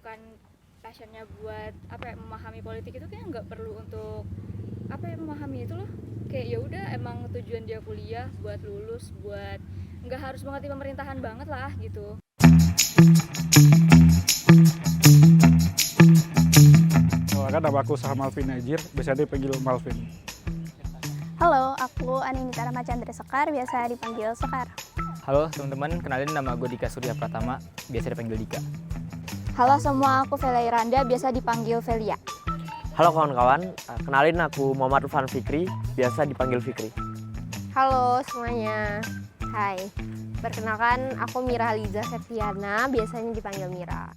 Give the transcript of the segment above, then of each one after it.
bukan passionnya buat memahami politik itu kayak nggak perlu untuk memahami itu loh. Kayak ya udah emang tujuan dia kuliah buat lulus, buat nggak harus mengerti pemerintahan banget lah gitu. Kan nama aku Sah Malvin Najir, biasa dipanggil Malvin. Halo, aku Aninita Ramachandra Sekar, biasa dipanggil Sekar. Halo teman-teman, kenalin nama gue Dika Surya Pratama, biasa dipanggil Dika. Halo semua, aku Velia Iranda, biasa dipanggil Velia. Halo kawan-kawan, kenalin aku Muhammad Rufan Fikri, biasa dipanggil Fikri. Halo semuanya, hai. Perkenalkan, aku Mira Liza Septiana, biasanya dipanggil Mira.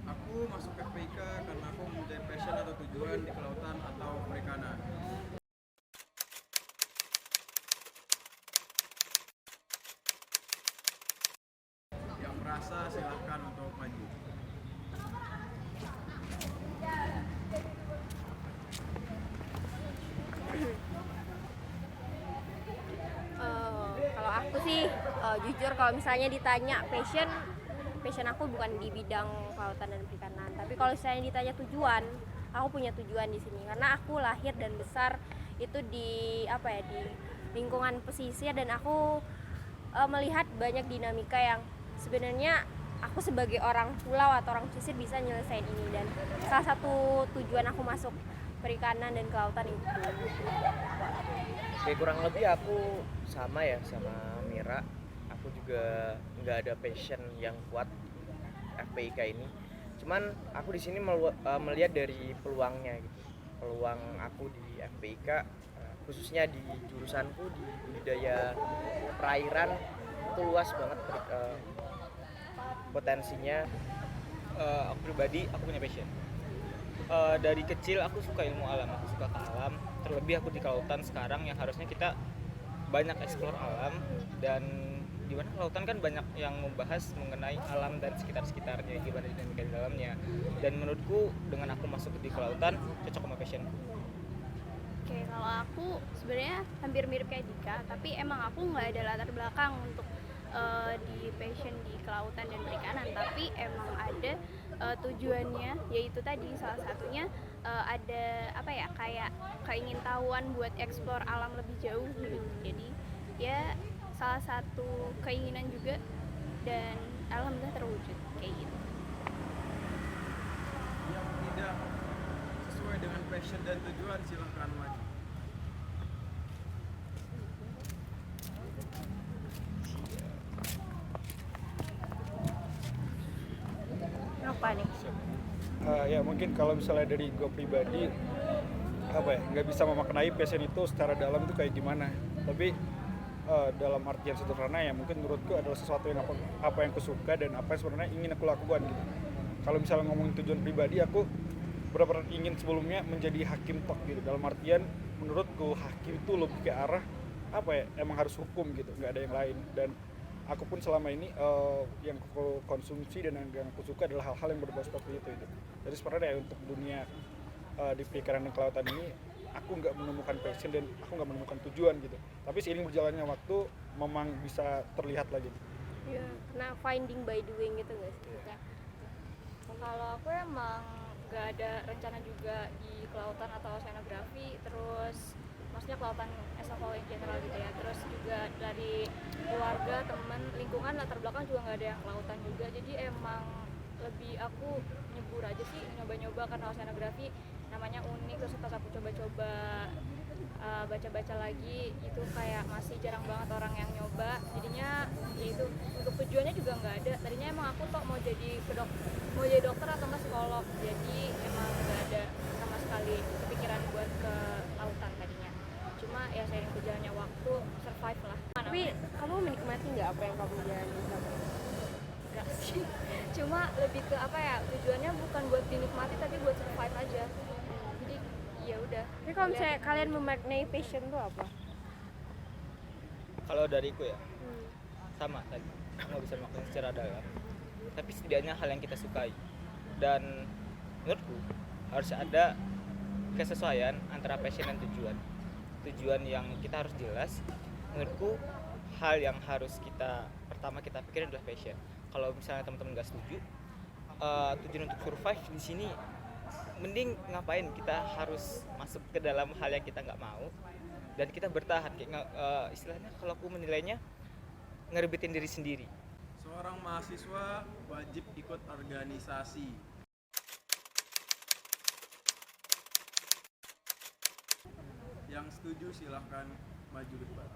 Aku masuk FPIK karena aku mempunyai passion atau tujuan di kelautan atau perikanan. Yang merasa silahkan untuk maju. Kalau aku sih, jujur kalau misalnya ditanya passion aku bukan di bidang kelautan dan perikanan. Tapi kalau misalnya ditanya tujuan, aku punya tujuan di sini karena aku lahir dan besar itu di di lingkungan pesisir, dan aku melihat banyak dinamika yang sebenarnya aku sebagai orang pulau atau orang pesisir bisa nyelesain ini, dan salah satu tujuan aku masuk perikanan dan kelautan itu. Oke, kurang lebih aku sama ya sama Mira. Aku juga nggak ada passion yang kuat FPIK ini. Cuman aku di sini melihat dari peluangnya gitu. Peluang aku di FPIK, khususnya di jurusanku di budidaya perairan, itu luas banget potensinya. Aku pribadi, aku punya passion. Dari kecil aku suka ilmu alam, aku suka ke alam. Terlebih aku di kelautan sekarang yang harusnya kita banyak eksplor alam, dan di mana kelautan kan banyak yang membahas mengenai alam dan sekitar-sekitarnya, gimana dinamika di dalamnya. Dan menurutku dengan aku masuk di kelautan cocok sama passionku. Oke, kalau aku sebenarnya hampir mirip kayak Dika, tapi emang aku nggak ada latar belakang untuk di passion di kelautan dan perikanan, tapi emang ada tujuannya, yaitu tadi salah satunya ada kayak keingintahuan buat eksplor alam lebih jauh gitu. Jadi ya salah satu keinginan juga, dan alhamdulillah terwujud kayak gitu. Yang tidak sesuai dengan passion dan tujuan silahkan maju. Apa nih? Ya mungkin kalau misalnya dari gue pribadi, nggak bisa memaknai passion itu secara dalam itu kayak gimana. Tapi dalam artian sederhana ya mungkin menurutku adalah sesuatu yang apa yang aku suka dan apa yang sebenarnya ingin aku lakukan gitu. Kalau misalnya ngomongin tujuan pribadi, aku benar-benar ingin sebelumnya menjadi hakim tok gitu. Dalam artian menurutku hakim itu lebih ke arah emang harus hukum gitu, nggak ada yang lain. Dan aku pun selama ini yang aku konsumsi dan yang aku suka adalah hal-hal yang berbau seperti itu. Jadi sebenarnya ya untuk dunia di perikanan dan kelautan ini aku nggak menemukan passion dan aku nggak menemukan tujuan gitu. Tapi seiring berjalannya waktu memang bisa terlihat lagi. Iya, karena finding by doing gitu nggak sih? Ya. Kalau aku emang nggak ada rencana juga di kelautan atau oceanografi, terus maksudnya kelautan as a whole in general gitu ya. Terus juga dari keluarga, teman, lingkungan, latar belakang juga nggak ada yang kelautan juga. Jadi emang lebih aku nyebur aja sih, nyoba-nyoba karena oceanografi namanya unik, terus pas aku coba-coba baca-baca lagi itu kayak masih jarang banget orang yang nyoba. Jadinya ya itu untuk tujuannya juga nggak ada. Tadinya emang aku mau jadi dokter atau nggak psikolog, jadi emang nggak ada sama sekali kepikiran buat ke lautan tadinya. Cuma ya seiring berjalannya waktu survive lah. Tapi kamu menikmati nggak apa yang kamu jalani selama ini? Enggak sih, cuma lebih ke tujuannya bukan buat dinikmati tapi buat survive aja. Jadi ya udah. Tapi kalau misalnya kalian memaknai passion tuh apa? Kalau dariku ya, sama tadi, nggak bisa maknanya secara dalam, tapi setidaknya hal yang kita sukai. Dan menurutku harus ada kesesuaian antara passion dan tujuan yang kita harus jelas. Menurutku hal yang harus kita pertama kita pikirin adalah passion. Kalau misalnya teman-teman nggak setuju, tujuan untuk survive di sini, mending ngapain kita harus masuk ke dalam hal yang kita nggak mau dan kita bertahan kayak istilahnya kalau aku menilainya ngerebetin diri sendiri. Seorang mahasiswa wajib ikut organisasi. Yang setuju silahkan maju ke depan.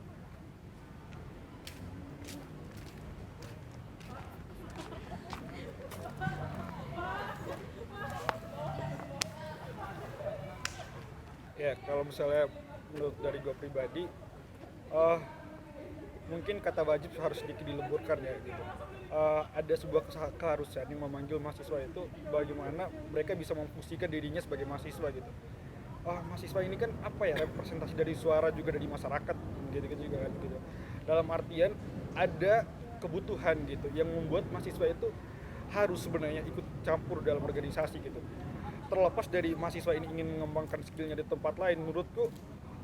Ya, kalau misalnya menurut dari gue pribadi, mungkin kata wajib harus sedikit dilemburkan ya gitu. Ada sebuah keharusan yang memanggil mahasiswa itu bagaimana mereka bisa memfungsikan dirinya sebagai mahasiswa gitu. Mahasiswa ini kan apa ya, representasi dari suara juga dari masyarakat gitu juga kan gitu. Dalam artian ada kebutuhan gitu yang membuat mahasiswa itu harus sebenarnya ikut campur dalam organisasi gitu. Terlepas dari mahasiswa ini ingin mengembangkan skillnya di tempat lain, menurutku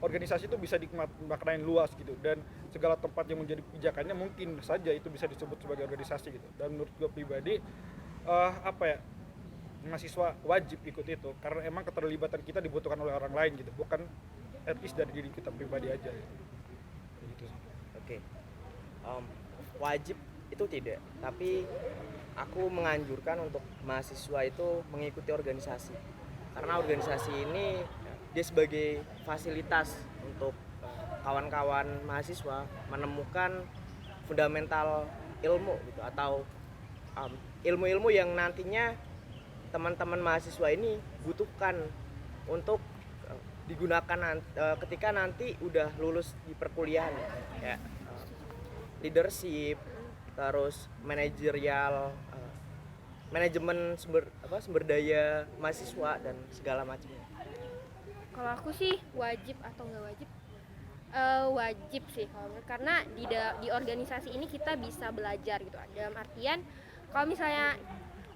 organisasi itu bisa dimaknain luas gitu, dan segala tempat yang menjadi pijakannya mungkin saja itu bisa disebut sebagai organisasi gitu. Dan menurut gue pribadi mahasiswa wajib ikut itu karena emang keterlibatan kita dibutuhkan oleh orang lain gitu, bukan at least dari diri kita pribadi aja gitu. Oke. Wajib itu tidak, tapi aku menganjurkan untuk mahasiswa itu mengikuti organisasi karena organisasi ini dia sebagai fasilitas untuk kawan-kawan mahasiswa menemukan fundamental ilmu gitu, atau ilmu-ilmu yang nantinya teman-teman mahasiswa ini butuhkan untuk digunakan ketika nanti udah lulus di perkuliahan ya. Leadership, terus manajerial, manajemen sumber daya mahasiswa dan segala macamnya. Kalau aku sih wajib atau nggak wajib? Wajib sih karena di organisasi ini kita bisa belajar gitu. Dalam artian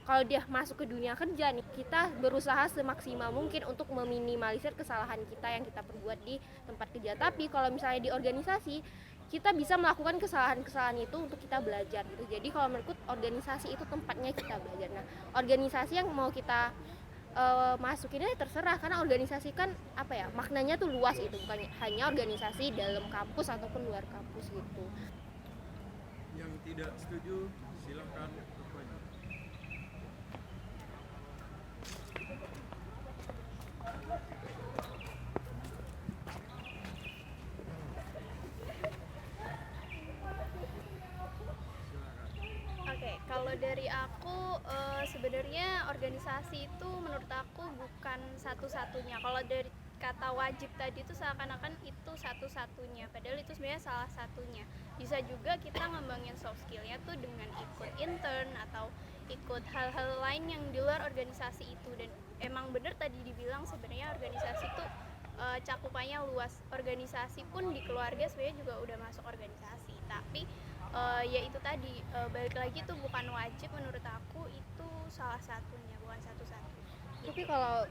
kalau dia masuk ke dunia kerja nih, kita berusaha semaksimal mungkin untuk meminimalisir kesalahan kita yang kita perbuat di tempat kerja. Tapi kalau misalnya di organisasi, kita bisa melakukan kesalahan-kesalahan itu untuk kita belajar gitu. Jadi kalau menurut organisasi itu tempatnya kita belajar. Nah, organisasi yang mau kita masukinnya terserah, karena organisasi kan maknanya tuh luas gitu, bukan hanya organisasi dalam kampus ataupun luar kampus gitu. Yang tidak setuju silahkan bertanya. Oke, kalau dari aku sebenarnya organisasi itu menurut aku bukan satu-satunya. Kalau dari kata wajib tadi itu seakan-akan itu satu-satunya, padahal itu sebenarnya salah satunya. Bisa juga kita ngembangin soft skillnya tuh dengan ikut intern atau ikut hal-hal lain yang di luar organisasi itu. Dan emang bener tadi dibilang sebenarnya organisasi itu cakupannya luas. Organisasi pun di keluarga sebenarnya juga udah masuk organisasi, tapi ya itu tadi balik lagi tuh bukan wajib, menurut aku itu salah satunya, bukan satu-satunya. Tapi kalau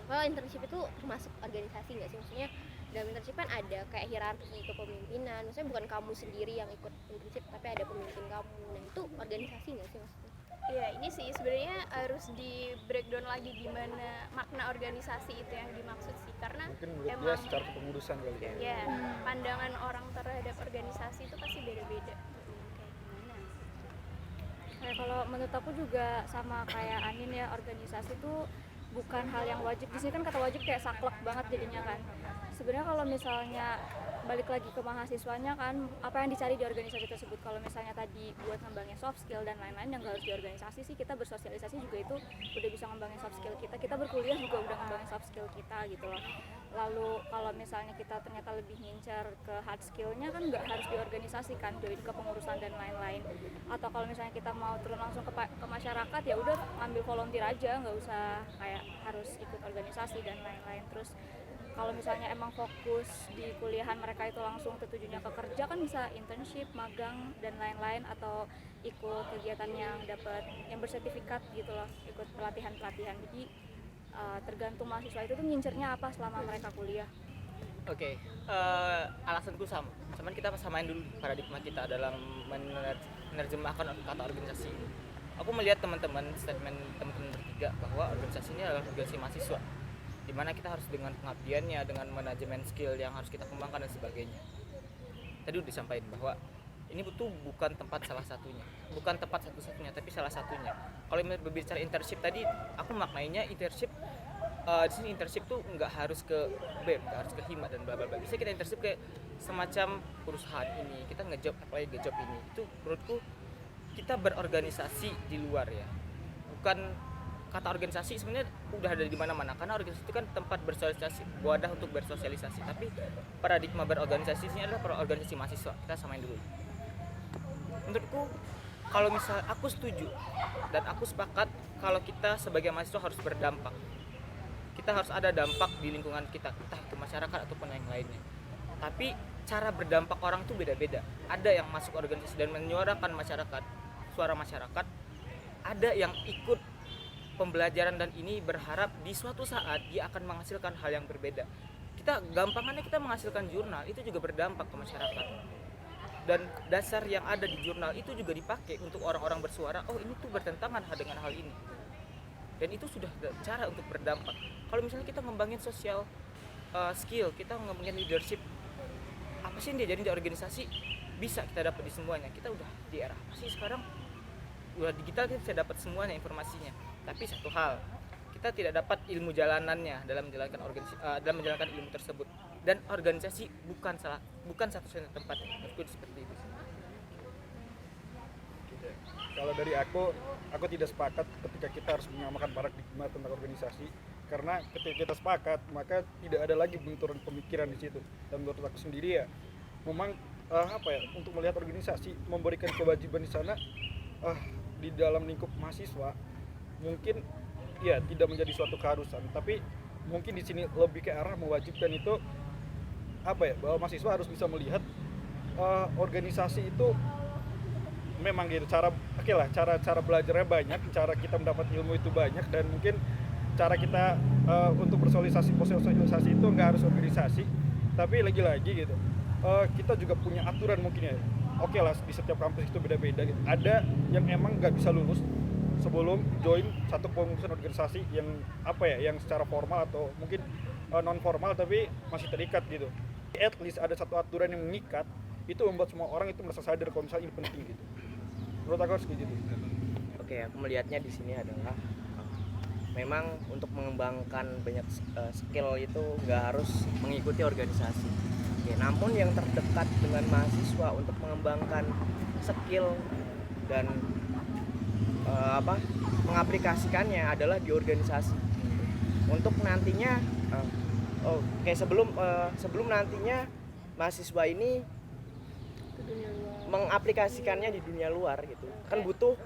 kalau internship itu termasuk organisasi nggak sih? Maksudnya dalam internship kan ada kayak hierarki kepemimpinan, maksudnya bukan kamu sendiri yang ikut internship tapi ada pemimpin kamu. Nah itu organisasi nggak sih maksudnya? Ya ini sih sebenarnya harus di breakdown lagi gimana makna organisasi itu yang dimaksud sih, karena Mungkin menurut dia secara kepengurusan kali ya. ya pandangan orang terhadap organisasi itu pasti beda-beda. Kayak gimana? Kayak kalau menurut aku juga sama kayak Anin ya, organisasi itu bukan hal yang wajib. Di sini kan kata wajib kayak saklek banget jadinya kan. Sebenarnya kalau misalnya balik lagi ke mahasiswanya kan, apa yang dicari di organisasi tersebut. Kalau misalnya tadi buat ngembangin soft skill dan lain-lain yang gak harus di organisasi sih, kita bersosialisasi juga itu udah bisa ngembangin soft skill kita berkuliah juga udah ngembangin soft skill kita gitu loh. Lalu kalau misalnya kita ternyata lebih ngincar ke hard skillnya kan nggak harus di organisasi kan, join ke pengurusan dan lain-lain. Atau kalau misalnya kita mau turun langsung ke masyarakat, ya udah ambil volunteer aja, nggak usah kayak harus ikut organisasi dan lain-lain. Terus kalau misalnya emang fokus di kuliahan mereka itu langsung tertujunya ke kerja, kan bisa internship, magang dan lain-lain, atau ikut kegiatan yang bersertifikat gitu loh, ikut pelatihan-pelatihan. Jadi tergantung mahasiswa itu tuh ngincernya apa selama mereka kuliah. Oke, alasanku sama. Cuman kita samain dulu paradigma kita dalam menerjemahkan kata organisasi. aku melihat statement teman-teman bertiga bahwa organisasi ini adalah organisasi mahasiswa, di mana kita harus dengan pengabdiannya, dengan manajemen skill yang harus kita kembangkan dan sebagainya. Tadi udah disampaikan bahwa ini bukan tempat salah satunya, bukan tempat satu-satunya, tapi salah satunya. Kalau berbicara internship tadi, aku maknainya internship di sini internship tuh nggak harus ke BEM, nggak harus ke Hima dan bla bla bla. Bisa kita internship kayak semacam perusahaan ini, kita apply job ini. Itu menurutku kita berorganisasi di luar ya. Bukan kata organisasi sebenarnya udah ada di mana-mana, karena organisasi itu kan tempat bersosialisasi, wadah untuk bersosialisasi. Tapi paradigma berorganisasi ini adalah berorganisasi mahasiswa. Kita samain dulu. Menurutku kalau misal aku setuju dan aku sepakat kalau kita sebagai mahasiswa harus berdampak. Kita harus ada dampak di lingkungan kita, entah itu masyarakat ataupun yang lainnya. Tapi cara berdampak orang tuh beda-beda. Ada yang masuk organisasi dan menyuarakan masyarakat, suara masyarakat. Ada yang ikut pembelajaran dan ini berharap di suatu saat dia akan menghasilkan hal yang berbeda. Kita gampangannya kita menghasilkan jurnal, itu juga berdampak ke masyarakat. Dan dasar yang ada di jurnal itu juga dipakai untuk orang-orang bersuara, oh ini tuh bertentangan dengan hal ini. Dan itu sudah cara untuk berdampak. Kalau misalnya kita ngembangin social skill, kita ngembangin leadership, apa sih yang diajarin di organisasi bisa kita dapat di semuanya. Kita udah di era apa sih sekarang, udah digital, kita bisa dapat semuanya informasinya. Tapi satu hal, kita tidak dapat ilmu jalanannya dalam menjalankan dalam menjalankan ilmu tersebut. Dan organisasi bukan satu-satunya tempat. Menurutku seperti itu. Kalau dari aku tidak sepakat ketika kita harus menyamakan paradigma tentang organisasi, karena ketika kita sepakat maka tidak ada lagi benturan pemikiran di situ. Dan menurut aku sendiri ya, memang untuk melihat organisasi memberikan kewajiban di sana di dalam lingkup mahasiswa mungkin ya tidak menjadi suatu keharusan, tapi mungkin di sini lebih ke arah mewajibkan itu bahwa mahasiswa harus bisa melihat organisasi itu memang gitu, cara belajarnya banyak, cara kita mendapat ilmu itu banyak, dan mungkin cara kita untuk bersosialisasi itu nggak harus organisasi, tapi lagi-lagi gitu kita juga punya aturan mungkin ya. Oke lah, di setiap kampus itu beda-beda gitu. Ada yang emang nggak bisa lulus sebelum join satu pengurusan organisasi yang yang secara formal atau mungkin non formal tapi masih terikat gitu. At least ada satu aturan yang mengikat, itu membuat semua orang itu merasa sadar kalau misalnya ini penting gitu. Menurut aku harus gitu. Oke, aku melihatnya di sini adalah memang untuk mengembangkan banyak skill itu nggak harus mengikuti organisasi. Oke, namun yang terdekat dengan mahasiswa untuk mengembangkan skill dan mengaplikasikannya adalah di organisasi. Untuk nantinya sebelum nantinya mahasiswa ini mengaplikasikannya di dunia luar gitu, kan butuh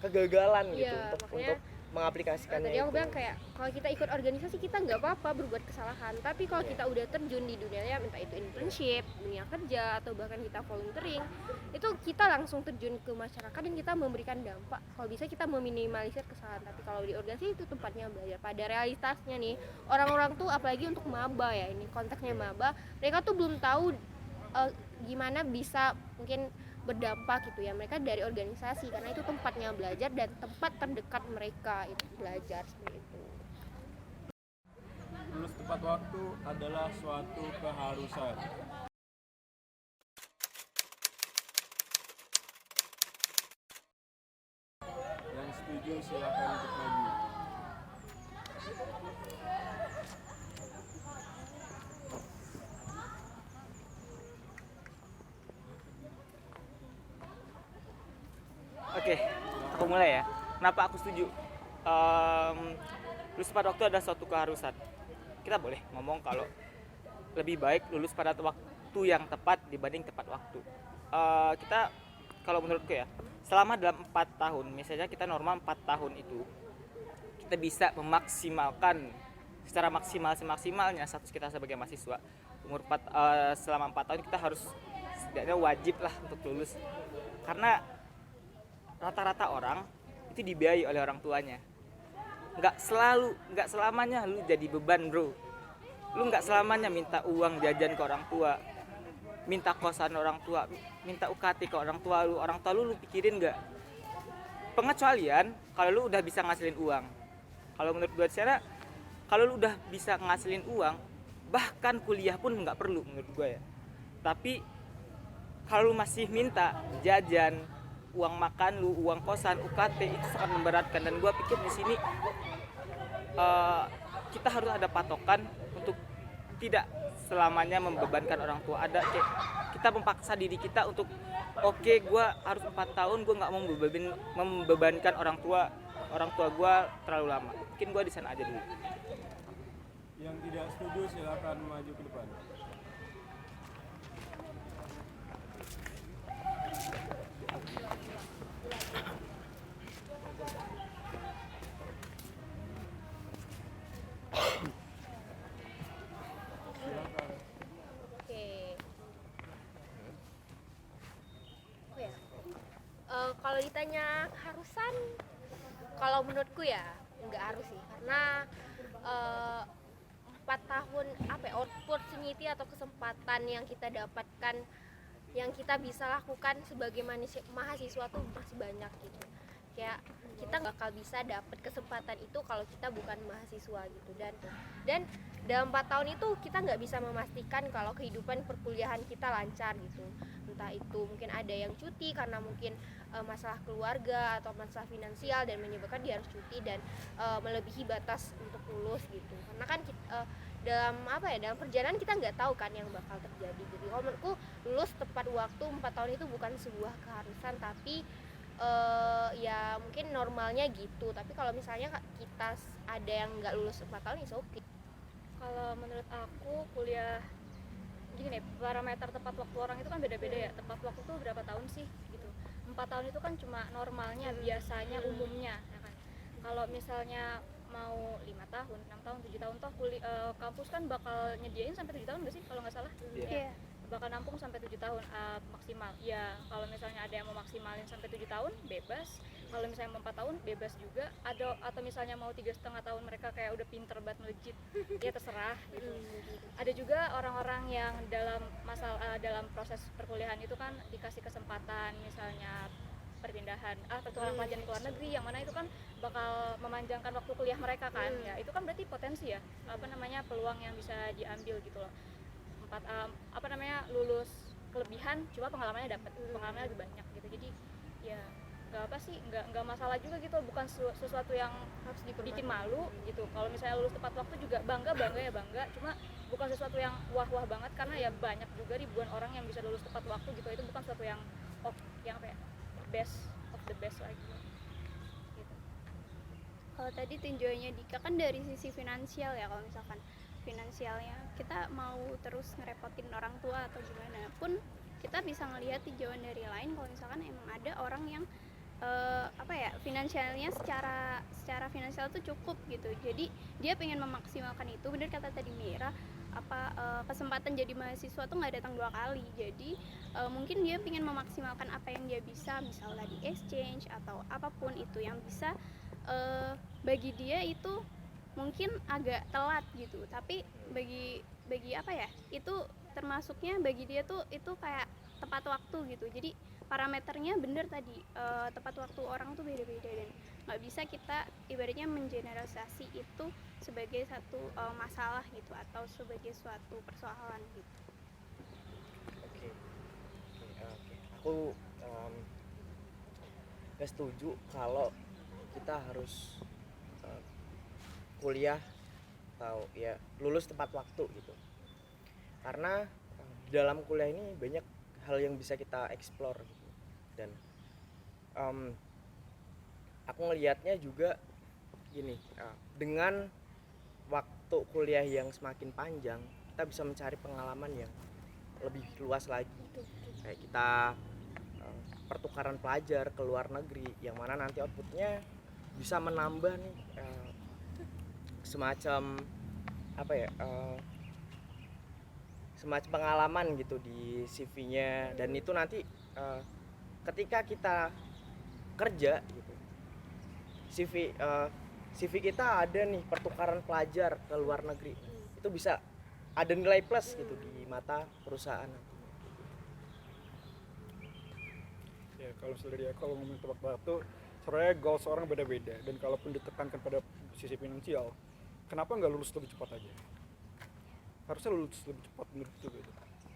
kegagalan gitu untuk mengaplikasikannya. Tadi aku bilang kayak kalau kita ikut organisasi kita nggak apa-apa berbuat kesalahan, tapi kalau kita udah terjun di dunianya, entah itu internship, dunia kerja, atau bahkan kita volunteering, itu kita langsung terjun ke masyarakat dan kita memberikan dampak. Kalau bisa kita meminimalisir kesalahan, tapi kalau di organisasi itu tempatnya belajar. Pada realitasnya nih, orang-orang tuh apalagi untuk maba ya, ini konteksnya maba, mereka tuh belum tahu gimana bisa mungkin berdampak gitu ya. Mereka dari organisasi karena itu tempatnya belajar dan tempat terdekat mereka itu belajar seperti itu. Lulus tepat waktu adalah suatu keharusan. Yang setuju silakan untuk maju. Oke, aku mulai ya. Kenapa aku setuju? Lulus tepat waktu adalah suatu keharusan. Kita boleh ngomong kalau lebih baik lulus pada waktu yang tepat dibanding tepat waktu. Kita kalau menurutku ya, selama dalam 4 tahun, misalnya kita normal 4 tahun itu, kita bisa memaksimalkan secara maksimalnya status kita sebagai mahasiswa. Selama 4 tahun kita harus setidaknya wajib lah untuk lulus. Karena rata-rata orang itu dibiayai oleh orang tuanya. Nggak selamanya lu jadi beban, bro. Lu nggak selamanya minta uang jajan ke orang tua, minta kosan orang tua, minta UKT ke orang tua lu. Orang tua lu pikirin nggak? pengecualian kalau lu udah bisa ngasilin uang. Kalau menurut gue secara kalau lu udah bisa ngasilin uang, bahkan kuliah pun nggak perlu menurut gue ya. Tapi kalau lu masih minta jajan, uang makan lu, uang kosan, UKT, itu sangat memberatkan. Dan gue pikir di sini kita harus ada patokan untuk tidak selamanya membebankan orang tua. Ada kayak kita memaksa diri kita untuk oke, gue harus 4 tahun, gue nggak mau membebankan orang tua gue terlalu lama. Mungkin gue di sana aja dulu. Yang tidak setuju silakan maju ke depan. Oke. Oh ya. Kalau ditanya keharusan, kalau menurutku ya nggak harus sih, karena 4 tahun opportunity atau kesempatan yang kita dapatkan, yang kita bisa lakukan sebagai mahasiswa tuh masih banyak gitu. Kayak kita nggak bakal bisa dapat kesempatan itu kalau kita bukan mahasiswa gitu. Dan dalam 4 tahun itu kita nggak bisa memastikan kalau kehidupan perkuliahan kita lancar gitu. Entah itu mungkin ada yang cuti karena mungkin masalah keluarga atau masalah finansial dan menyebabkan dia harus cuti dan melebihi batas untuk lulus gitu. Karena kan dalam perjalanan kita nggak tahu kan yang bakal terjadi. Jadi kalau menurutku lulus tepat waktu 4 tahun itu bukan sebuah keharusan, tapi ya mungkin normalnya gitu. Tapi kalau misalnya kita ada yang nggak lulus 4 tahun, itu oke. Kalau menurut aku kuliah gini nih, parameter tepat waktu orang itu kan beda-beda ya. Tepat waktu itu berapa tahun sih gitu. 4 tahun itu kan cuma normalnya, biasanya, umumnya ya kan. Kalau misalnya mau 5 tahun, 6 tahun, 7 tahun toh kampus kan bakal nyediain sampai 7 tahun nggak sih kalau nggak salah? Iya. Bakal nampung sampai 7 tahun maksimal. Ya, kalau misalnya ada yang mau maksimalin sampai 7 tahun bebas. Kalau misalnya mau 4 tahun bebas juga. Atau misalnya mau 3,5 tahun mereka kayak udah pinter banget melejit. Ya terserah gitu. Ada juga orang-orang yang dalam proses perkuliahan itu kan dikasih kesempatan misalnya perpindahan pertukaran pelajaran ke luar negeri, yang mana itu kan bakal memanjangkan waktu kuliah mereka kan. Ya, itu kan berarti potensi ya, peluang yang bisa diambil gitu loh. Lulus kelebihan cuma pengalamannya dapat pengalamannya lebih banyak gitu. Jadi ya nggak masalah juga gitu, bukan sesuatu yang harus bikin malu gitu. Kalau misalnya lulus tepat waktu juga bangga, cuma bukan sesuatu yang wah banget, karena ya banyak juga ribuan orang yang bisa lulus tepat waktu gitu. Itu bukan sesuatu yang best of the best lagi gitu. Kalau tadi tinjauannya Dika kan dari sisi finansial ya, kalau misalkan finansialnya kita mau terus ngerepotin orang tua atau gimana pun, kita bisa ngelihat tinjauan dari lain kalau misalkan emang ada orang yang finansialnya secara finansial tuh cukup gitu. Jadi dia pengen memaksimalkan itu, bener kata tadi Mira, kesempatan jadi mahasiswa tuh nggak datang 2 kali. Jadi mungkin dia pengen memaksimalkan apa yang dia bisa, misalnya di exchange atau apapun itu yang bisa bagi dia itu mungkin agak telat gitu, tapi bagi itu termasuknya bagi dia tuh itu kayak tepat waktu gitu. Jadi parameternya bener tadi, tepat waktu orang tuh beda-beda dan nggak bisa kita ibaratnya mengeneralisasi itu sebagai satu masalah gitu atau sebagai suatu persoalan gitu. Oke. Aku gak setuju kalau kita harus kuliah atau ya lulus tepat waktu gitu. Karena di dalam kuliah ini banyak hal yang bisa kita explore gitu. Dan aku ngelihatnya juga gini, dengan waktu kuliah yang semakin panjang, kita bisa mencari pengalaman yang lebih luas lagi. Kayak kita pertukaran pelajar ke luar negeri, yang mana nanti outputnya bisa menambah nih semacam semacam pengalaman gitu di CV-nya. Dan itu nanti ketika kita kerja gitu, CV kita ada nih pertukaran pelajar ke luar negeri, itu bisa ada nilai plus gitu di mata perusahaan. Ya kalau misalnya dari aku, kalau ngomongin tepat waktu, sebenarnya goals orang beda-beda, dan kalaupun ditekankan pada sisi finansial, kenapa nggak lulus lebih cepat aja? Harusnya lulus lebih cepat menurut gue gitu.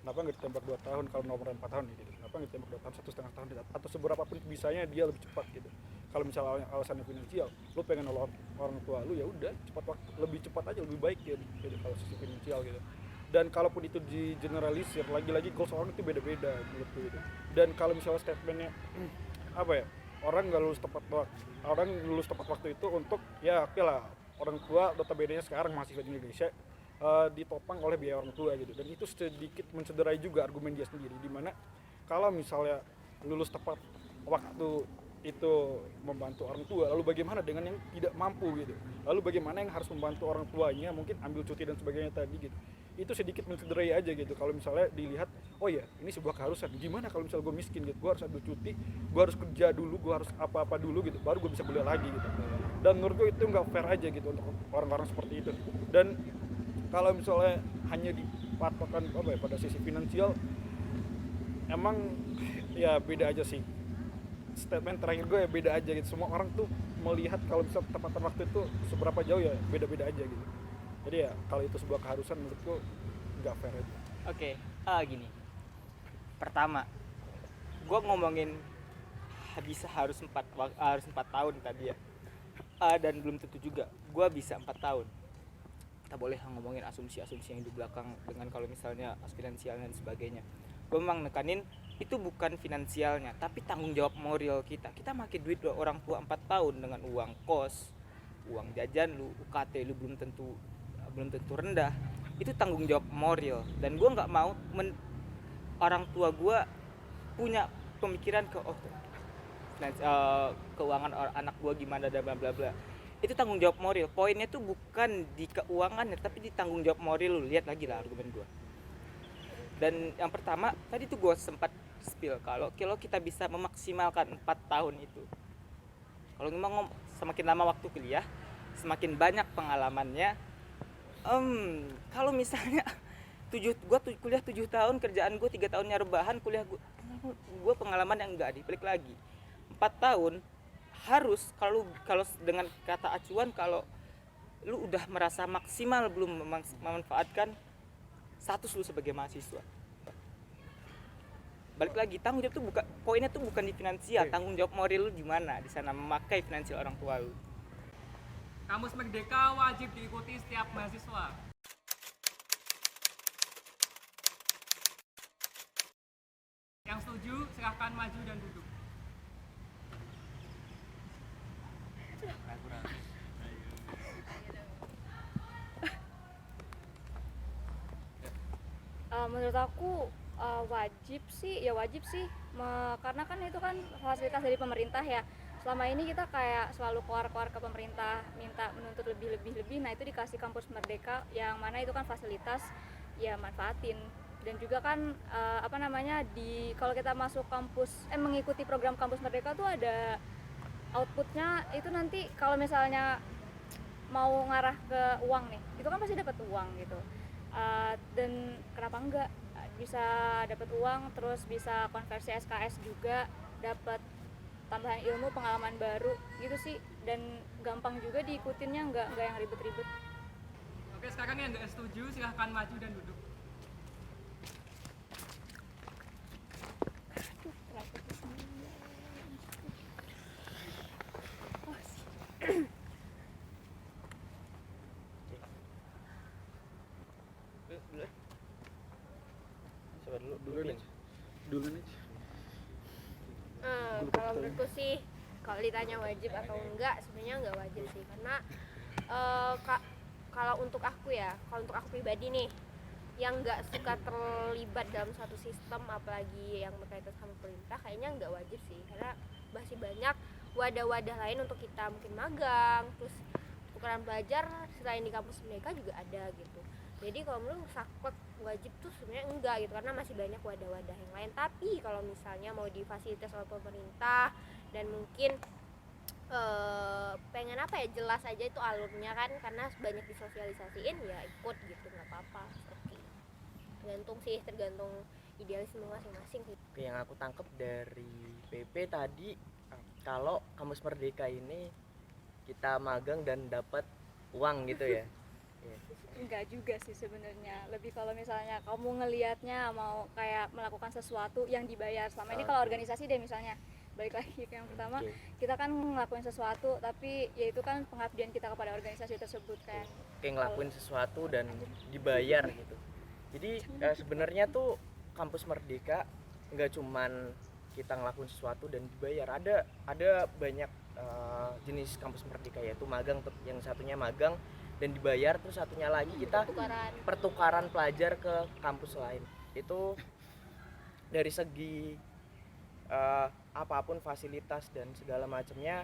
Kenapa nggak ditembak 2 tahun kalau nomor 4 tahun gitu? Kenapa nggak ditembak 2 tahun, 1,5 tahun atau seberapapun bisanya dia lebih cepat gitu? Kalau misalnya alasannya finansial, lu pengen nolong orang tua lu, ya udah cepat waktu, lebih cepat aja lebih baik gitu, kalau sisi finansial gitu. Dan kalaupun itu di generalisir, lagi-lagi goals orang itu beda-beda menurut gue gitu. Dan kalau misalnya statementnya apa ya, orang lulus tepat waktu itu untuk ya oke lah, orang tua notabene sekarang mahasiswa di Indonesia ditopang oleh biaya orang tua gitu, dan itu sedikit mencederai juga argumen dia sendiri, dimana kalau misalnya lulus tepat waktu itu membantu orang tua, lalu bagaimana dengan yang tidak mampu gitu, lalu bagaimana yang harus membantu orang tuanya, mungkin ambil cuti dan sebagainya tadi gitu. Itu sedikit mencederai aja gitu kalau misalnya dilihat, oh ya ini sebuah keharusan, gimana kalau misalnya gue miskin gitu, gue harus ambil cuti, gue harus kerja dulu, gue harus apa-apa dulu gitu, baru gue bisa beli lagi gitu. Dan menurut gue itu nggak fair aja gitu untuk orang-orang seperti itu. Dan kalau misalnya hanya dipatokan apa ya pada sisi finansial, emang ya beda aja sih. Statement terakhir gue ya beda aja gitu. Semua orang tuh melihat kalau misalnya tepatan waktu itu seberapa jauh ya beda-beda aja gitu. Jadi ya kalau itu sebuah keharusan menurut gue nggak fair aja. Oke, gini. Pertama, gue ngomongin harus 4 tahun tadi ya. Dan belum tentu juga gue bisa 4 tahun. Kita boleh ngomongin asumsi-asumsi yang di belakang dengan kalau misalnya finansial dan sebagainya. Gue memang nekanin itu bukan finansialnya, tapi tanggung jawab moral kita. Kita makin duit orang tua 4 tahun dengan uang kos, uang jajan lu, UKT lu belum tentu rendah. Itu tanggung jawab moral, dan gue nggak mau orang tua gue punya pemikiran keuangan anak gue gimana dan bla bla bla. Itu tanggung jawab moral. Poinnya tuh bukan di keuangannya, tapi di tanggung jawab moral. Lu lihat lagi lah argumen gue. Dan yang pertama tadi tuh gue sempat spill kalau kita bisa memaksimalkan 4 tahun itu, kalau memang semakin lama waktu kuliah semakin banyak pengalamannya. Kalau misalnya gue kuliah 7 tahun, kerjaan gue 3 tahunnya rebahan, kuliah gue pengalaman yang enggak dibalik lagi 4 tahun. Harus kalau dengan kata acuan, kalau lu udah merasa maksimal belum memanfaatkan status lu sebagai mahasiswa. Balik lagi, tanggung jawab tuh poinnya tuh bukan di finansial, tanggung jawab moral lu gimana di sana memakai finansial orang tua lu. Kamus Merdeka wajib diikuti setiap mahasiswa. Yang setuju silahkan maju dan duduk. Menurut aku wajib sih, karena kan itu kan fasilitas dari pemerintah ya. Selama ini kita kayak selalu keluar ke pemerintah minta menuntut lebih. Nah itu dikasih kampus Merdeka yang mana itu kan fasilitas, ya manfaatin. Dan juga kan kalau kita masuk kampus mengikuti program kampus Merdeka tuh ada outputnya. Itu nanti kalau misalnya mau ngarah ke uang nih, itu kan pasti dapat uang gitu. Dan kenapa enggak bisa dapat uang, terus bisa konversi SKS juga, dapat tambahan ilmu, pengalaman baru gitu sih, dan gampang juga diikutinnya, enggak yang ribet-ribet. Oke, sekarang yang enggak setuju silahkan maju dan duduk. Dulu nih. Kalau menurutku sih, kalau ditanya wajib atau enggak, sebenarnya enggak wajib sih, karena kalau untuk aku pribadi nih, yang enggak suka terlibat dalam satu sistem, apalagi yang berkaitan sama pemerintah, kayaknya enggak wajib sih, karena masih banyak wadah-wadah lain untuk kita mungkin magang, terus tukeran belajar selain di kampus mereka juga ada gitu. Jadi kalau menurut saklek wajib tuh sebenarnya enggak gitu, karena masih banyak wadah-wadah yang lain. Tapi kalau misalnya mau difasilitas oleh pemerintah dan mungkin pengen jelas aja itu alurnya kan, karena banyak disosialisasiin, ya ikut gitu, nggak apa-apa. Oke, tergantung idealisme masing-masing sih. Oke, yang aku tangkep dari PP tadi, kalau kampus Merdeka ini kita magang dan dapat uang gitu ya. Iya. Enggak juga sih sebenarnya, lebih kalau misalnya kamu ngelihatnya mau kayak melakukan sesuatu yang dibayar. Selama ini kalau Oke. organisasi deh misalnya, balik lagi ke yang pertama, Oke. kita kan ngelakuin sesuatu tapi ya itu kan pengabdian kita kepada organisasi tersebut kan. Kayak ngelakuin sesuatu dan dibayar gitu. Jadi sebenarnya tuh kampus Merdeka nggak cuman kita ngelakuin sesuatu dan dibayar. Ada banyak jenis kampus Merdeka, yaitu magang, yang satunya magang dan dibayar, terus satunya lagi kita pertukaran pelajar ke kampus lain. Itu dari segi apapun fasilitas dan segala macamnya,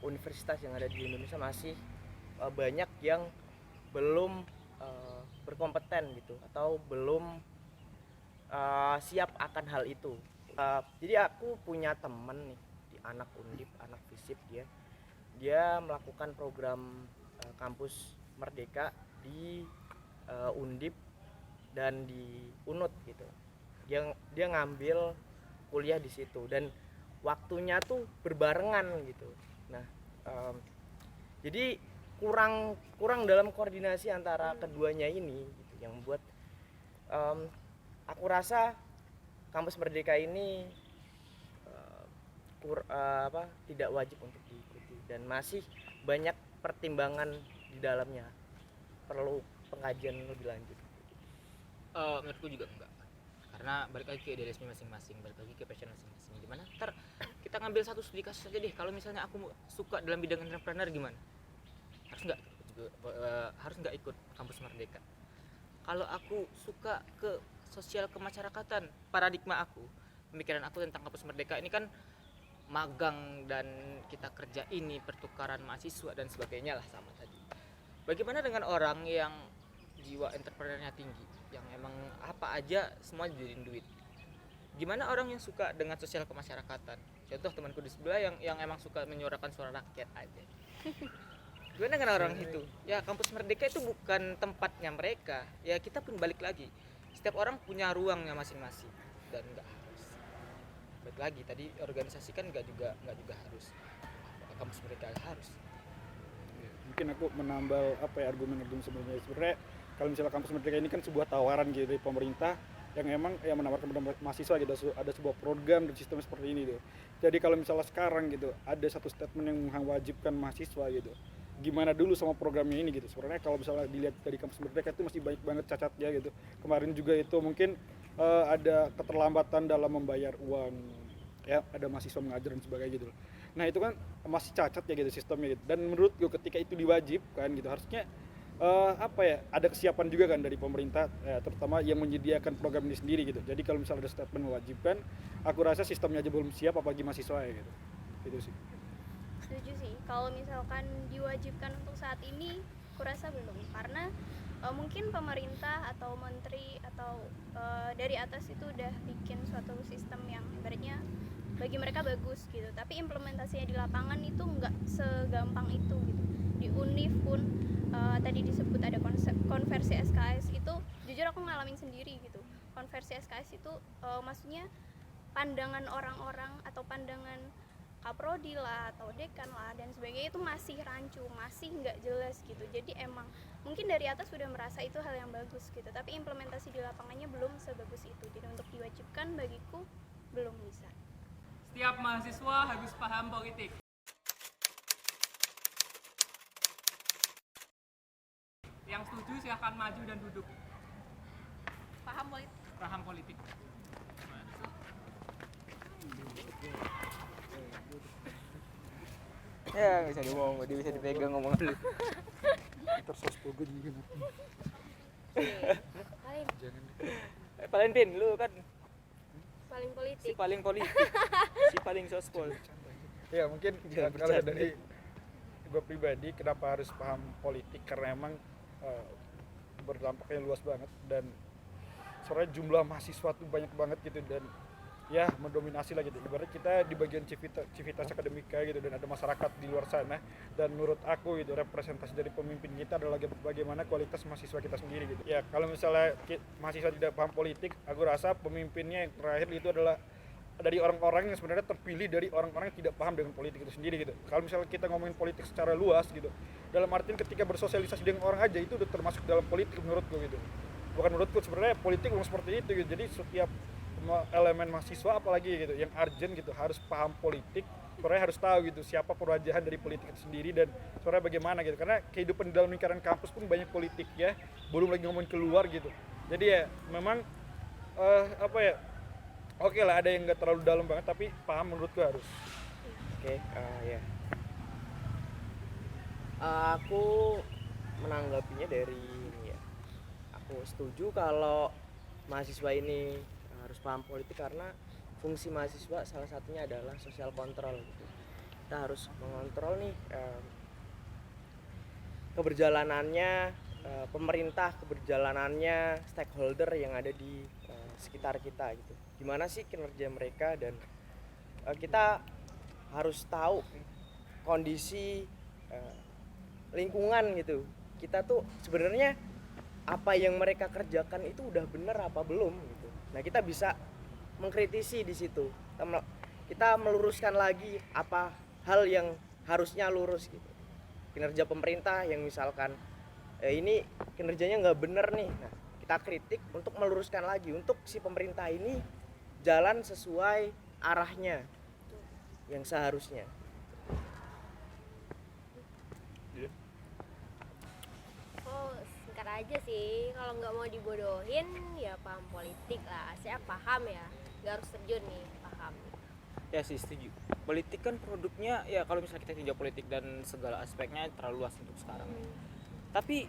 universitas yang ada di Indonesia masih banyak yang belum berkompeten gitu, atau belum siap akan hal itu. Jadi aku punya temen nih, di anak Undip, anak FISIP, dia melakukan program kampus Merdeka di Undip dan di UNUT gitu. Dia ngambil kuliah di situ dan waktunya tuh berbarengan gitu. Nah, jadi kurang dalam koordinasi antara keduanya ini gitu, yang membuat aku rasa kampus Merdeka ini tidak wajib untuk diikuti dan masih banyak pertimbangan di dalamnya, perlu pengkajian lebih lanjut. Menurutku juga enggak, karena balik lagi ke idealisme masing-masing, balik lagi ke passion masing-masing. Gimana ntar kita ngambil satu studi kasus aja deh, kalau misalnya aku suka dalam bidang entrepreneur gimana, harus nggak ikut kampus Merdeka. Kalau aku suka ke sosial kemasyarakatan, paradigma aku, pemikiran aku tentang kampus Merdeka ini kan magang dan kita kerja ini, pertukaran mahasiswa dan sebagainya lah, sama tadi. Bagaimana dengan orang yang jiwa entrepreneurnya tinggi, yang emang apa aja semua jadiin duit? Gimana orang yang suka dengan sosial kemasyarakatan? Contoh temanku di sebelah yang emang suka menyuarakan suara rakyat aja. Gimana dengan orang itu? Ya kampus Merdeka itu bukan tempatnya mereka. Ya kita pun balik lagi, setiap orang punya ruangnya masing-masing dan nggak harus. Balik lagi tadi, organisasi kan nggak juga harus. Apakah kampus Merdeka harus? Mungkin aku menambal argumen-argumen sebelumnya. Sebenarnya kalau misalnya kampus Merdeka ini kan sebuah tawaran gitu dari pemerintah yang emang menawarkan kepada mahasiswa gitu, ada sebuah program dan sistem seperti ini gitu. Jadi kalau misalnya sekarang gitu ada satu statement yang mewajibkan mahasiswa gitu, gimana dulu sama programnya ini gitu. Sebenarnya kalau misalnya dilihat dari kampus Merdeka itu masih banyak banget cacatnya gitu. Kemarin juga itu mungkin ada keterlambatan dalam membayar uang, ya ada mahasiswa mengajar dan sebagainya gitu. Nah itu kan masih cacat ya gitu sistemnya gitu. Dan menurut gue ketika itu diwajibkan gitu, harusnya ada kesiapan juga kan dari pemerintah, terutama yang menyediakan program ini sendiri gitu. Jadi kalau misalnya ada statement mewajibkan, aku rasa sistemnya aja belum siap, apalagi mahasiswa ya gitu. Itu sih. Setuju sih, kalau misalkan diwajibkan untuk saat ini kurasa belum, karena mungkin pemerintah atau menteri atau dari atas itu udah bikin suatu sistem yang ibaratnya bagi mereka bagus gitu, tapi implementasinya di lapangan itu nggak segampang itu gitu. Di UNIF pun tadi disebut ada konversi SKS, itu jujur aku ngalamin sendiri gitu. Konversi SKS itu maksudnya pandangan orang-orang atau pandangan kaprodi lah atau dekan lah dan sebagainya itu masih rancu, masih nggak jelas gitu. Jadi emang mungkin dari atas sudah merasa itu hal yang bagus gitu, tapi implementasi di lapangannya belum sebagus itu. Jadi untuk diwajibkan bagiku belum bisa. Setiap mahasiswa harus paham politik. Yang setuju silahkan maju dan duduk. Paham politik. Paham politik. Ya nggak bisa diomong, dia bisa dipegang ngomong dulu. Tersospogo juga nanti. Jangan. Paling Pin, lu kan Paling si politik. paling politik, si paling sospol. Ya mungkin Jangan kalau bercanda. dari gue pribadi kenapa harus paham politik, karena emang berdampaknya luas banget dan soalnya jumlah mahasiswa tuh banyak banget gitu dan ya mendominasi lah gitu. Ibarat kita di bagian civitas akademika gitu dan ada masyarakat di luar sana, dan menurut aku gitu representasi dari pemimpin kita adalah bagaimana kualitas mahasiswa kita sendiri gitu. Ya kalau misalnya mahasiswa tidak paham politik, aku rasa pemimpinnya yang terakhir itu adalah dari orang-orang yang sebenarnya terpilih dari orang-orang yang tidak paham dengan politik itu sendiri gitu. Kalau misalnya kita ngomongin politik secara luas gitu, dalam artian ketika bersosialisasi dengan orang aja itu udah termasuk dalam politik menurutku gitu. Bukan menurutku, sebenarnya politik memang seperti itu gitu. Jadi setiap elemen mahasiswa apalagi gitu yang urgent gitu harus paham politik, sebenarnya harus tahu gitu siapa perwajahan dari politik itu sendiri dan sebenarnya bagaimana gitu. Karena kehidupan di dalam lingkaran kampus pun banyak politik ya, belum lagi ngomongin keluar gitu. Jadi ya memang apa ya, oke lah ada yang nggak terlalu dalam banget tapi paham menurutku harus. Oke, ya. Aku menanggapinya dari ini ya. Aku setuju kalau mahasiswa ini harus paham politik karena fungsi mahasiswa salah satunya adalah sosial kontrol gitu. Kita harus mengontrol nih keberjalanannya pemerintah, keberjalanannya stakeholder yang ada di sekitar kita gitu. Gimana sih kinerja mereka, dan kita harus tahu kondisi lingkungan gitu. Kita tuh sebenarnya apa yang mereka kerjakan itu udah bener apa belum gitu. Nah, kita bisa mengkritisi di situ. Kita meluruskan lagi apa hal yang harusnya lurus gitu. Kinerja pemerintah yang misalkan ini kinerjanya nggak bener nih. Nah, kita kritik untuk meluruskan lagi untuk si pemerintah ini jalan sesuai arahnya yang seharusnya. Oh, singkat aja sih, kalau nggak mau dibodohin ya paham politik lah. Saya paham ya, nggak harus terjun nih, paham. Ya sih, setuju. Politik kan produknya ya, kalau misalnya kita tinjau politik dan segala aspeknya terlalu luas untuk sekarang. Tapi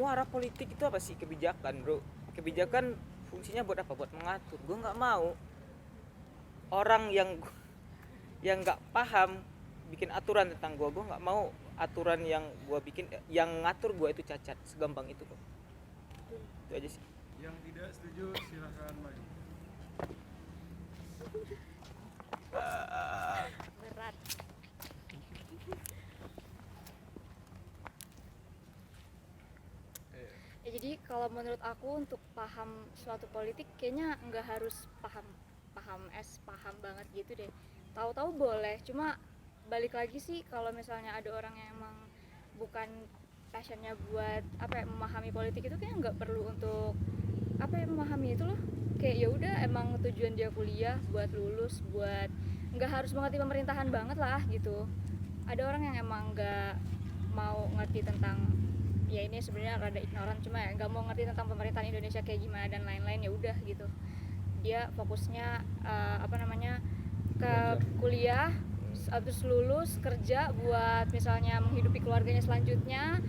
muara politik itu apa sih? Kebijakan, bro. Kebijakan fungsinya buat apa? Buat mengatur. Gue nggak mau orang yang nggak paham bikin aturan tentang gue nggak mau aturan yang gue bikin yang ngatur gue itu cacat, segampang itu kok. Itu aja sih. Yang tidak setuju silakan maju. Berat. Ya, jadi kalau menurut aku untuk paham suatu politik kayaknya nggak harus paham banget gitu deh. Tahu-tahu boleh, cuma balik lagi sih kalau misalnya ada orang yang emang bukan passionnya buat memahami politik itu kayaknya nggak perlu untuk memahami itu loh. Kayak ya udah emang tujuan dia kuliah buat lulus, buat nggak harus mengerti pemerintahan banget lah gitu. Ada orang yang emang nggak mau ngerti tentang, ya ini sebenarnya rada ignoran, cuma ya nggak mau ngerti tentang pemerintahan Indonesia kayak gimana dan lain-lain, ya udah gitu. Dia fokusnya ke kuliah, habis lulus kerja buat misalnya menghidupi keluarganya selanjutnya,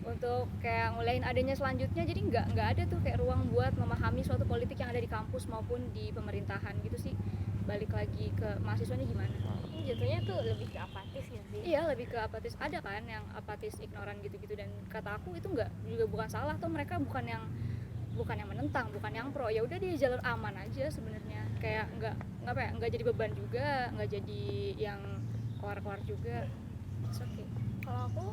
untuk kayak ngulain adanya selanjutnya. Jadi nggak ada tuh kayak ruang buat memahami suatu politik yang ada di kampus maupun di pemerintahan gitu sih. Balik lagi ke mahasiswanya gimana? Jatuhnya tuh lebih ke apatis ya sih. Iya, lebih ke apatis. Ada kan yang apatis, ignoran gitu-gitu, dan kata aku itu juga bukan salah. Atau mereka bukan yang menentang, bukan yang pro. Ya udah dia jalur aman aja sebenarnya. Kayak nggak jadi beban juga, nggak jadi yang keluar juga. It's okay. Kalau aku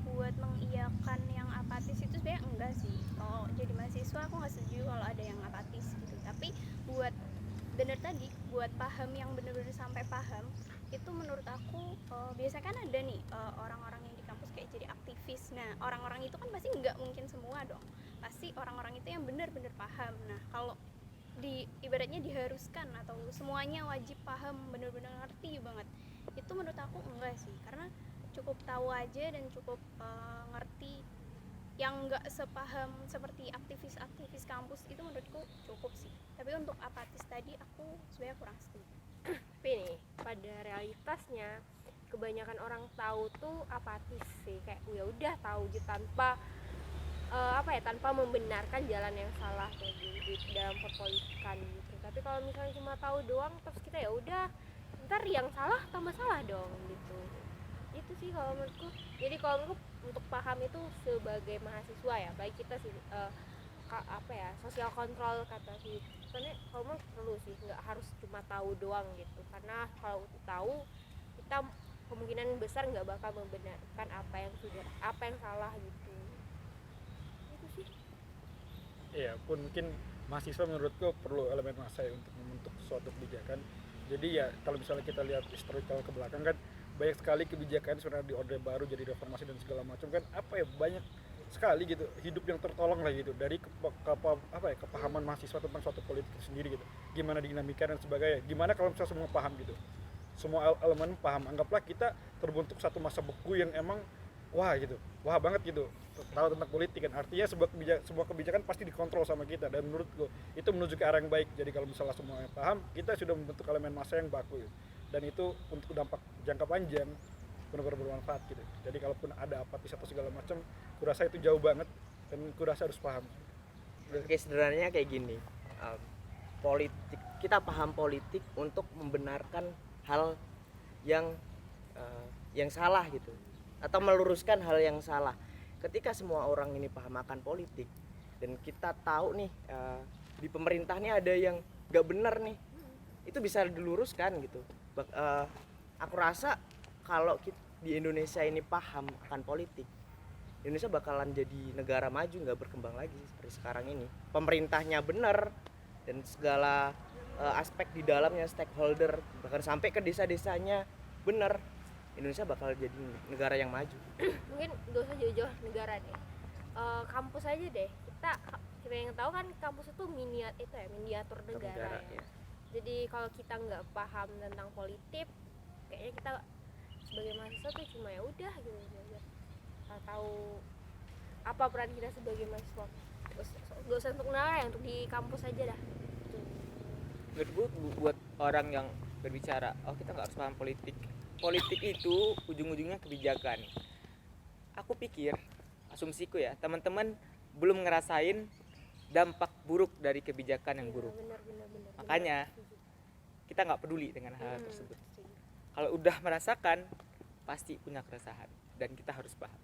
buat mengiyakan yang apatis itu sebenarnya enggak sih. Kalau jadi mahasiswa aku nggak setuju kalau ada yang apatis gitu. Tapi buat bener tadi, buat paham yang bener-bener sampai paham itu menurut aku biasa kan ada nih orang-orang yang di kampus kayak jadi aktivis. Nah, orang-orang itu kan pasti nggak mungkin semua dong. Pasti orang-orang itu yang bener-bener paham. Nah, kalau ibaratnya diharuskan atau semuanya wajib paham, bener-bener ngerti banget, itu menurut aku enggak sih. Karena cukup tahu aja dan cukup ngerti, yang nggak sepaham seperti aktivis-aktivis kampus itu menurutku cukup sih. Tapi untuk apatis tadi aku sebenarnya kurang setuju. Tapi nih, pada realitasnya kebanyakan orang tahu tuh apatis sih, kayak ya udah tahu gitu tanpa tanpa membenarkan jalan yang salah kayak di dalam perpolitikan gitu. Tapi kalau misalnya cuma tahu doang terus kita ya udah, ntar yang salah tambah salah dong gitu. Itu sih kalau menurutku. Jadi kalau menurutku untuk paham itu sebagai mahasiswa ya, baik kita sih sosial kontrol kata sih. Sebenarnya kalau menurut perlu sih, nggak harus cuma tahu doang gitu. Karena kalau tahu kita kemungkinan besar nggak bakal membenarkan apa yang salah gitu. Itu sih. Iya, pun mungkin mahasiswa menurutku perlu elemen massa ya untuk membentuk suatu kebijakan. Jadi ya kalau misalnya kita lihat historical ke belakang kan banyak sekali kebijakan sebenarnya di Orde Baru jadi reformasi dan segala macam kan banyak sekali gitu hidup yang tertolong lah gitu dari kepahaman mahasiswa tentang suatu politik itu sendiri gitu, gimana dinamika dan sebagainya, gimana kalau misalnya semua paham gitu, semua elemen paham, anggaplah kita terbentuk satu masa beku yang emang wah banget gitu tahu tentang politik kan, artinya sebuah kebijakan pasti dikontrol sama kita, dan menurutku itu menuju ke arah yang baik. Jadi kalau misalnya semuanya paham, kita sudah membentuk elemen massa yang baku gitu. Dan itu untuk dampak jangka panjang benar-benar bermanfaat gitu. Jadi kalaupun ada apatis atau segala macam, kurasa itu jauh banget dan kurasa harus paham. Oke, sederhananya kayak gini, politik, kita paham politik untuk membenarkan hal yang salah gitu, atau meluruskan hal yang salah. Ketika semua orang ini paham akan politik dan kita tahu nih di pemerintah nih ada yang nggak benar nih, itu bisa diluruskan gitu. Aku rasa kalau di Indonesia ini paham akan politik, Indonesia bakalan jadi negara maju, nggak berkembang lagi seperti sekarang ini. Pemerintahnya benar dan segala aspek di dalamnya, stakeholder, bahkan sampai ke desa-desanya benar, Indonesia bakal jadi negara yang maju. Mungkin gak usah jauh-jauh negara deh, kampus aja deh. Kita yang tahu kan kampus itu miniatur negara ya. Jadi kalau kita nggak paham tentang politik, kayaknya kita sebagai mahasiswa tuh cuma ya udah gitu aja, nggak tahu apa peran kita sebagai mahasiswa. Gak usah untuk negara ya, untuk di kampus aja dah. Menurut gue buat orang yang berbicara, kita nggak harus paham politik. Politik itu ujung-ujungnya kebijakan. Aku pikir, asumsiku ya, teman-teman belum ngerasain dampak buruk dari kebijakan yang buruk. Bener. Makanya kita nggak peduli dengan hal tersebut. Kalau udah merasakan, pasti punya keresahan dan kita harus paham.